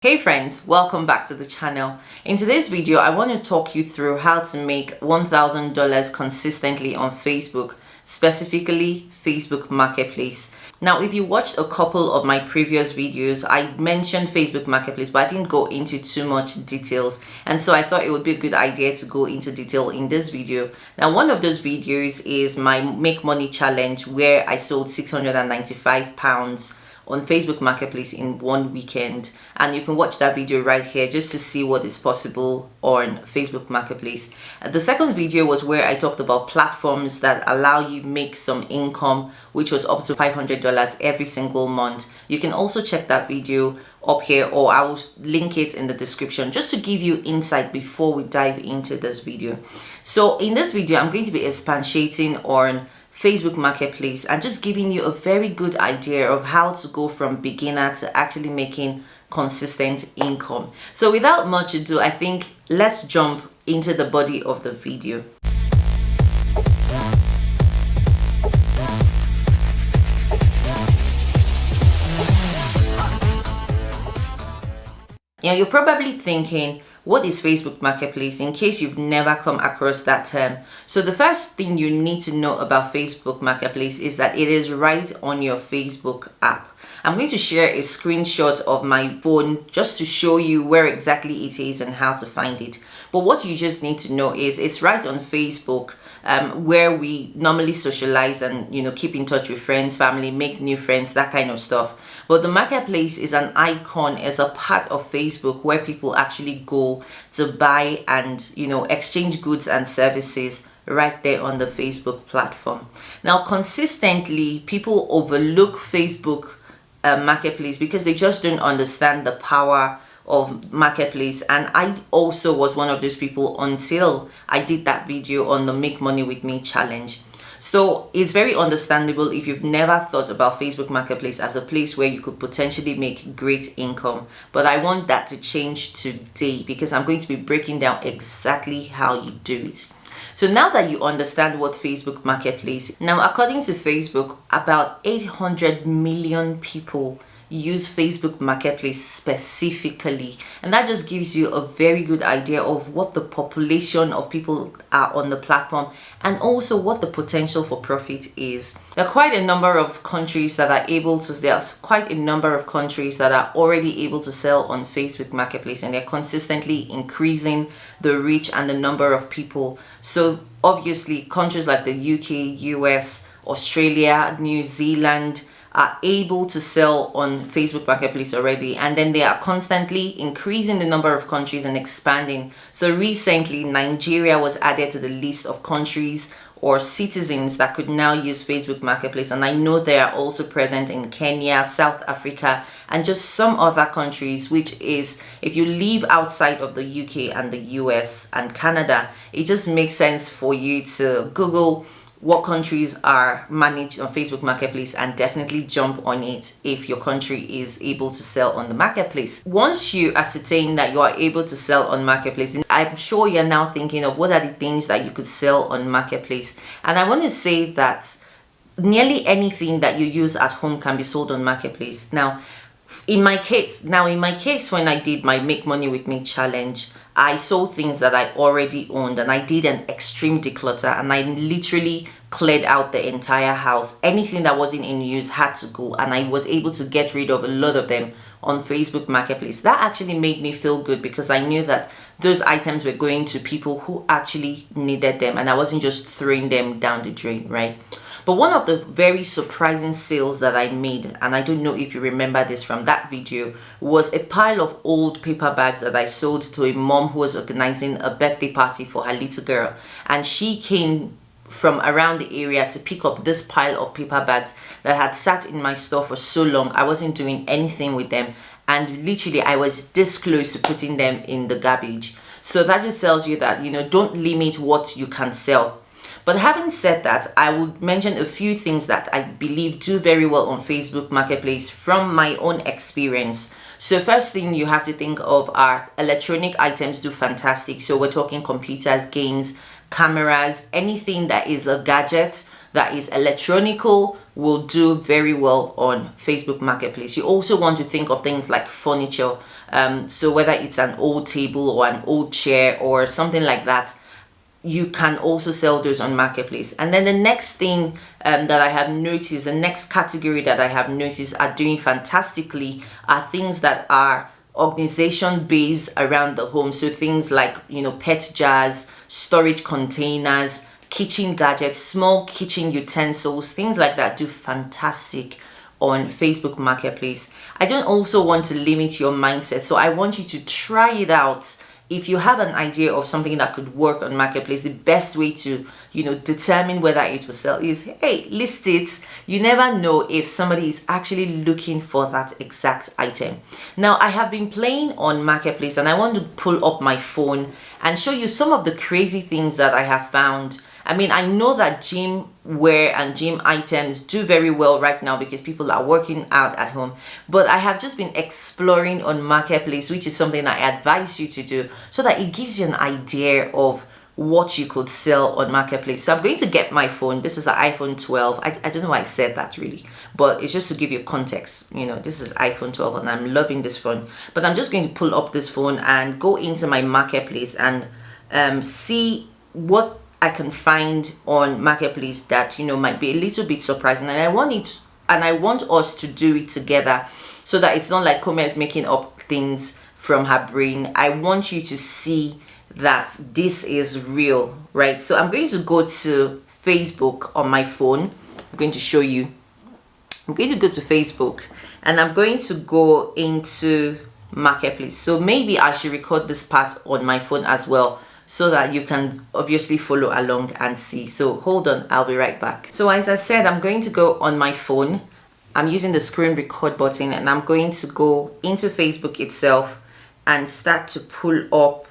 Hey friends, welcome back to the channel. In today's video, I want to talk you through how to make $1,000 consistently on Facebook, specifically Facebook Marketplace. Now, if you watched a couple of my previous videos, I mentioned Facebook Marketplace, but I didn't go into too much details. And so I thought it would be a good idea to go into detail in this video. Now, one of those videos is my Make Money Challenge, where I sold £695 on Facebook Marketplace in one weekend, and you can watch that video right here just to see what is possible on Facebook Marketplace. The second video was where I talked about platforms that allow you make some income, which was up to $500 every single month. You can also check that video up here, or I will link it in the description just to give you insight before we dive into this video. So in this video, I'm going to be expatiating on Facebook Marketplace and just giving you a very good idea of how to go from beginner to actually making consistent income. So without much ado, I think let's jump into the body of the video. You're probably thinking, what is Facebook Marketplace, in case you've never come across that term. So the first thing you need to know about Facebook Marketplace is that it is right on your Facebook app. I'm going to share a screenshot of my phone just to show you where exactly it is and how to find it. But what you just need to know is it's right on Facebook, where we normally socialize and keep in touch with friends, family, make new friends, that kind of stuff. But the marketplace is an icon, is a part of Facebook where people actually go to buy and exchange goods and services right there on the Facebook platform. Now, consistently, people overlook Facebook marketplace because they just don't understand the power of marketplace. And I also was one of those people until I did that video on the Make Money With Me challenge. So it's very understandable if you've never thought about Facebook Marketplace as a place where you could potentially make great income. But I want that to change today because I'm going to be breaking down exactly how you do it. So now that you understand what Facebook Marketplace is, now according to Facebook, about 800 million people use Facebook Marketplace specifically, and that just gives you a very good idea of what the population of people are on the platform and also what the potential for profit is. There are quite a number of countries that are already able to sell on Facebook Marketplace, and they're consistently increasing the reach and the number of people. So obviously countries like the UK, US, Australia, New Zealand are able to sell on Facebook Marketplace already, and then they are constantly increasing the number of countries and expanding. So recently Nigeria was added to the list of countries or citizens that could now use Facebook Marketplace, and I know they are also present in Kenya, South Africa, and just some other countries, which is, if you live outside of the UK and the US and Canada, it just makes sense for you to Google what countries are managed on Facebook Marketplace and definitely jump on it if your country is able to sell on the marketplace. Once you ascertain that you are able to sell on marketplace, I'm sure you're now thinking of what are the things that you could sell on marketplace. And I want to say that nearly anything that you use at home can be sold on marketplace. Now in my case, when I did my Make Money With Me challenge, I sold things that I already owned, and I did an extreme declutter, and I literally cleared out the entire house. Anything that wasn't in use had to go, and I was able to get rid of a lot of them on Facebook Marketplace. That actually made me feel good because I knew that those items were going to people who actually needed them, and I wasn't just throwing them down the drain, right? But one of the very surprising sales that I made, and I don't know if you remember this from that video, was a pile of old paper bags that I sold to a mom who was organizing a birthday party for her little girl. And she came from around the area to pick up this pile of paper bags that had sat in my store for so long. I wasn't doing anything with them, and literally I was this close to putting them in the garbage. So that just tells you that, don't limit what you can sell. But having said that, I would mention a few things that I believe do very well on Facebook Marketplace from my own experience. So first thing you have to think of are electronic items do fantastic. So we're talking computers, games, cameras, anything that is a gadget that is electronical will do very well on Facebook Marketplace. You also want to think of things like furniture, So whether it's an old table or an old chair or something like that, you can also sell those on marketplace. And then the next thing that I have noticed, the next category that I have noticed are doing fantastically are things that are organization based around the home. So things like, you know, pet jars, storage containers, kitchen gadgets, small kitchen utensils, things like that do fantastic on Facebook Marketplace. I don't also want to limit your mindset, so I want you to try it out. If you have an idea of something that could work on marketplace, the best way to, you know, determine whether it will sell is, hey, list it. You never know if somebody is actually looking for that exact item. Now, I have been playing on marketplace and I want to pull up my phone and show you some of the crazy things that I have found. I mean, I know that gym wear and gym items do very well right now because people are working out at home, but I have just been exploring on marketplace, which is something I advise you to do so that it gives you an idea of what you could sell on marketplace. So I'm going to get my phone. This is the iPhone 12. I don't know why I said that really, but it's just to give you context. You know, this is iPhone 12 and I'm loving this phone, but I'm just going to pull up this phone and go into my marketplace and see what I can find on marketplace that, you know, might be a little bit surprising. And I want us to do it together so that it's not like Kome is making up things from her brain. I want you to see that this is real, right? So I'm going to go to Facebook on my phone. I'm going to show you. I'm going to go to Facebook and I'm going to go into marketplace. So maybe I should record this part on my phone as well, so that you can obviously follow along and see. So hold on, I'll be right back. So as I said, I'm going to go on my phone. I'm using the screen record button and I'm going to go into Facebook itself and start to pull up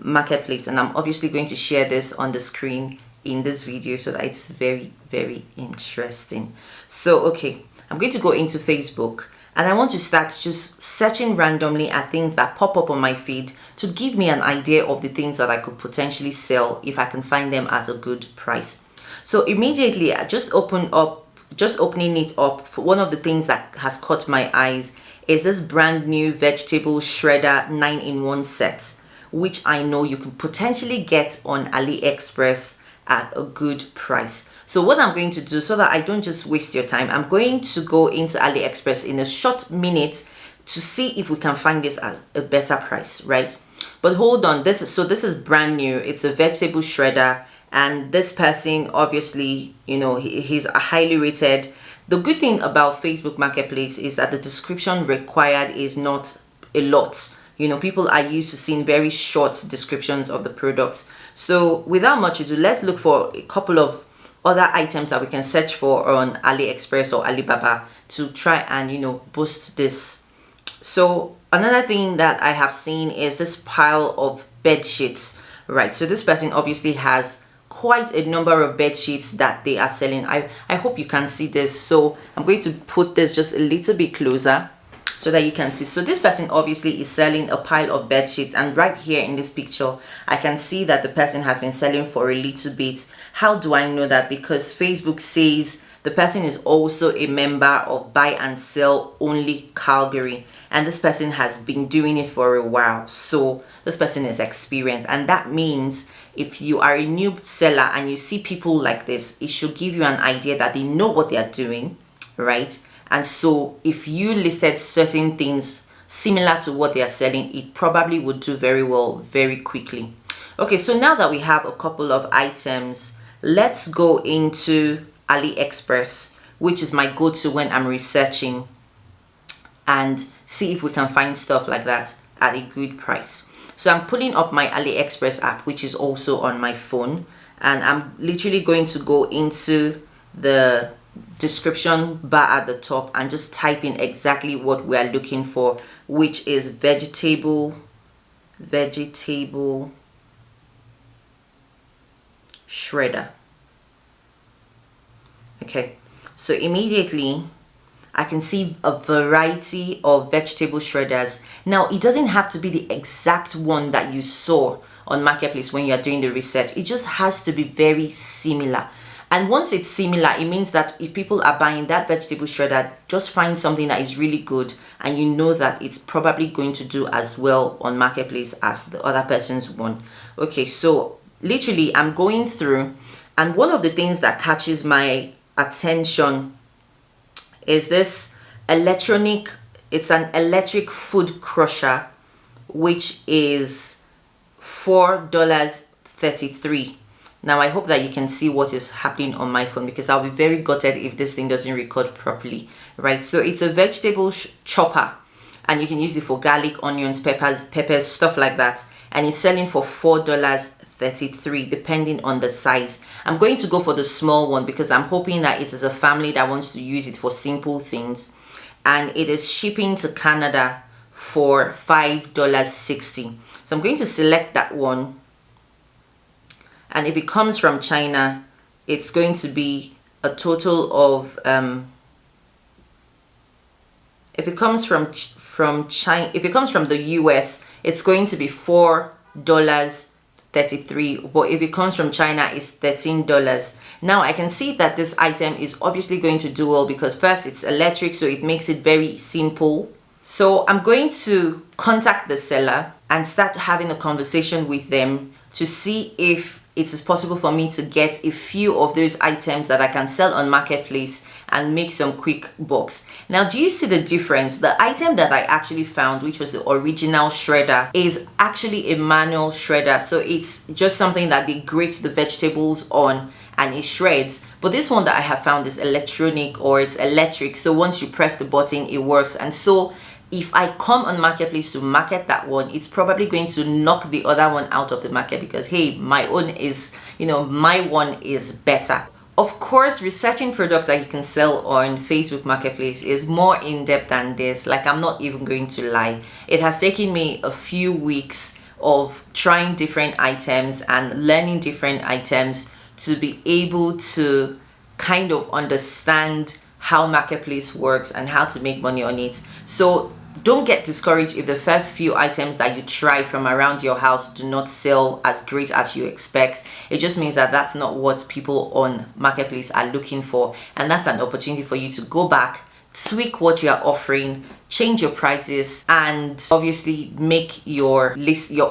marketplace. And I'm obviously going to share this on the screen in this video so that it's very, very interesting. So, okay, I'm going to go into Facebook and I want to start just searching randomly at things that pop up on my feed to give me an idea of the things that I could potentially sell if I can find them at a good price. So immediately I just opening it up, for one of the things that has caught my eyes is this brand new vegetable shredder 9-in-1 set, which I know you could potentially get on AliExpress at a good price. So what I'm going to do, so that I don't just waste your time, I'm going to go into AliExpress in a short minute to see if we can find this at a better price, right? But hold on, this is brand new. It's a vegetable shredder, and this person, obviously, you know, he's highly rated. The good thing about Facebook Marketplace is that the description required is not a lot. You know, people are used to seeing very short descriptions of the products. So without much ado, let's look for a couple of other items that we can search for on AliExpress or Alibaba to try and, you know, boost this. So another thing that I have seen is this pile of bed sheets, right? So this person obviously has quite a number of bed sheets that they are selling. I hope you can see this. So I'm going to put this just a little bit closer so that you can see. So this person obviously is selling a pile of bed sheets, and right here in this picture I can see that the person has been selling for a little bit. How do I know that? Because Facebook says the person is also a member of Buy and Sell Only Calgary, and this person has been doing it for a while. So this person is experienced, and that means if you are a new seller and you see people like this, it should give you an idea that they know what they are doing, right? And so if you listed certain things similar to what they are selling, it probably would do very well very quickly. Okay, so now that we have a couple of items, let's go into AliExpress, which is my go-to when I'm researching, and see if we can find stuff like that at a good price. So I'm pulling up my AliExpress app, which is also on my phone, and I'm literally going to go into the description bar at the top and just type in exactly what we are looking for, which is vegetable shredder. Okay, so immediately I can see a variety of vegetable shredders. Now, it doesn't have to be the exact one that you saw on Marketplace when you are doing the research. It just has to be very similar. And once it's similar, it means that if people are buying that vegetable shredder, just find something that is really good and you know that it's probably going to do as well on Marketplace as the other person's one. Okay, so literally I'm going through, and one of the things that catches my attention is this it's an electric food crusher, which is $4.33. Now I hope that you can see what is happening on my phone, because I'll be very gutted if this thing doesn't record properly, right? So it's a vegetable chopper, and you can use it for garlic, onions, peppers, stuff like that, and it's selling for $4.33 depending on the size. I'm going to go for the small one because I'm hoping that it is a family that wants to use it for simple things, and it is shipping to Canada for $5.60. So I'm going to select that one. And if it comes from China, it's going to be a total of if it comes from the US, it's going to be $4.33, but if it comes from China, it's $13. Now I can see that this item is obviously going to do well because first, it's electric, so it makes it very simple. So I'm going to contact the seller and start having a conversation with them to see if it is possible for me to get a few of those items that I can sell on Marketplace and make some quick bucks. Now, do you see the difference? The item that I actually found, which was the original shredder, is actually a manual shredder. So it's just something that they grate the vegetables on and it shreds. But this one that I have found is electronic, or it's electric. So once you press the button, it works. And so if I come on Marketplace to market that one, it's probably going to knock the other one out of the market because, hey, my own is, my one is better. Of course, researching products that you can sell on Facebook Marketplace is more in-depth than this. Like, I'm not even going to lie. It has taken me a few weeks of trying different items and learning different items to be able to kind of understand how Marketplace works and how to make money on it. So don't get discouraged if the first few items that you try from around your house do not sell as great as you expect. It just means that that's not what people on Marketplace are looking for, and that's an opportunity for you to go back, tweak what you are offering, change your prices, and obviously make your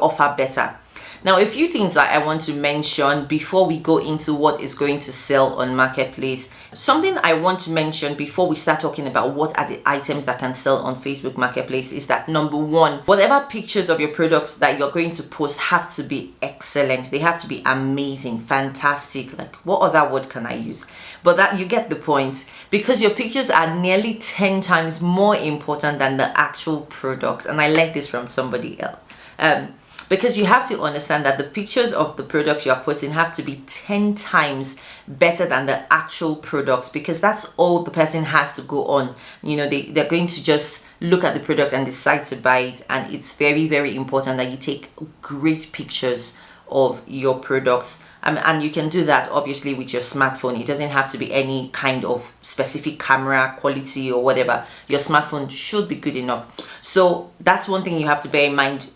offer better. Now, a few things that I want to mention before we go into what is going to sell on Marketplace. Something I want to mention before we start talking about what are the items that can sell on Facebook Marketplace is that, number one, whatever pictures of your products that you're going to post have to be excellent. They have to be amazing, fantastic. Like, what other word can I use? But that, you get the point, because your pictures are nearly 10 times more important than the actual product. And I learned this from somebody else. Because you have to understand that the pictures of the products you are posting have to be 10 times better than the actual products, because that's all the person has to go on. They're going to just look at the product and decide to buy it. And it's very, very important that you take great pictures of your products. And you can do that obviously with your smartphone. It doesn't have to be any kind of specific camera quality or whatever. Your smartphone should be good enough. So that's one thing you have to bear in mind.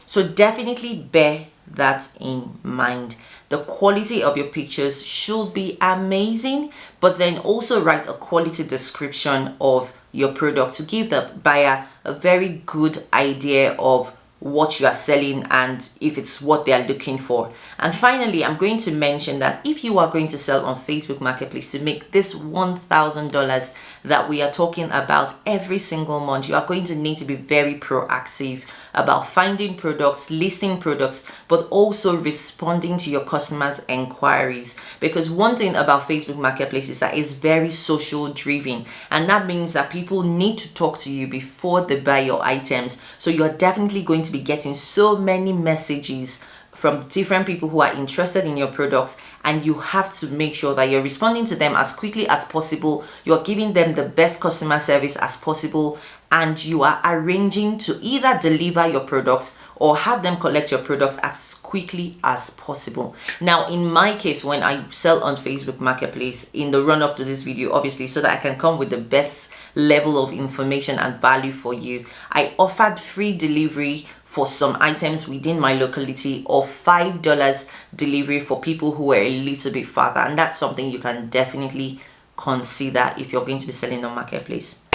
So definitely bear that in mind. The quality of your pictures should be amazing, but then also write a quality description of your product to give the buyer a very good idea of what you are selling and if it's what they are looking for. And finally, I'm going to mention that if you are going to sell on Facebook Marketplace to make this $1,000 that we are talking about every single month, you are going to need to be very proactive about finding products, listing products, but also responding to your customers' inquiries. Because one thing about Facebook Marketplace is that it's very social driven, and that means that people need to talk to you before they buy your items. So you're definitely going to be getting so many messages from different people who are interested in your products, and you have to make sure that you're responding to them as quickly as possible. You're giving them the best customer service as possible, and you are arranging to either deliver your products or have them collect your products as quickly as possible. Now, in my case, when I sell on Facebook Marketplace, in the run up to this video, obviously, so that I can come with the best level of information and value for you, I offered free delivery for some items within my locality, or $5 delivery for people who are a little bit farther. And that's something you can definitely consider if you're going to be selling on Marketplace.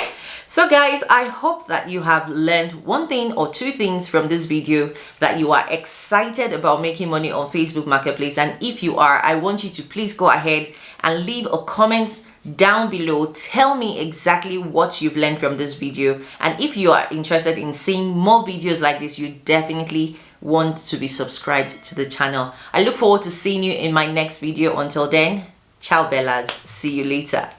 So guys, I hope that you have learned one thing or two things from this video, that you are excited about making money on Facebook Marketplace. And if you are, I want you to please go ahead and leave a comment down below. Tell me exactly what you've learned from this video, and if you are interested in seeing more videos like this, you definitely want to be subscribed to the channel. I look forward to seeing you in my next video. Until then, ciao Bellas, see you later.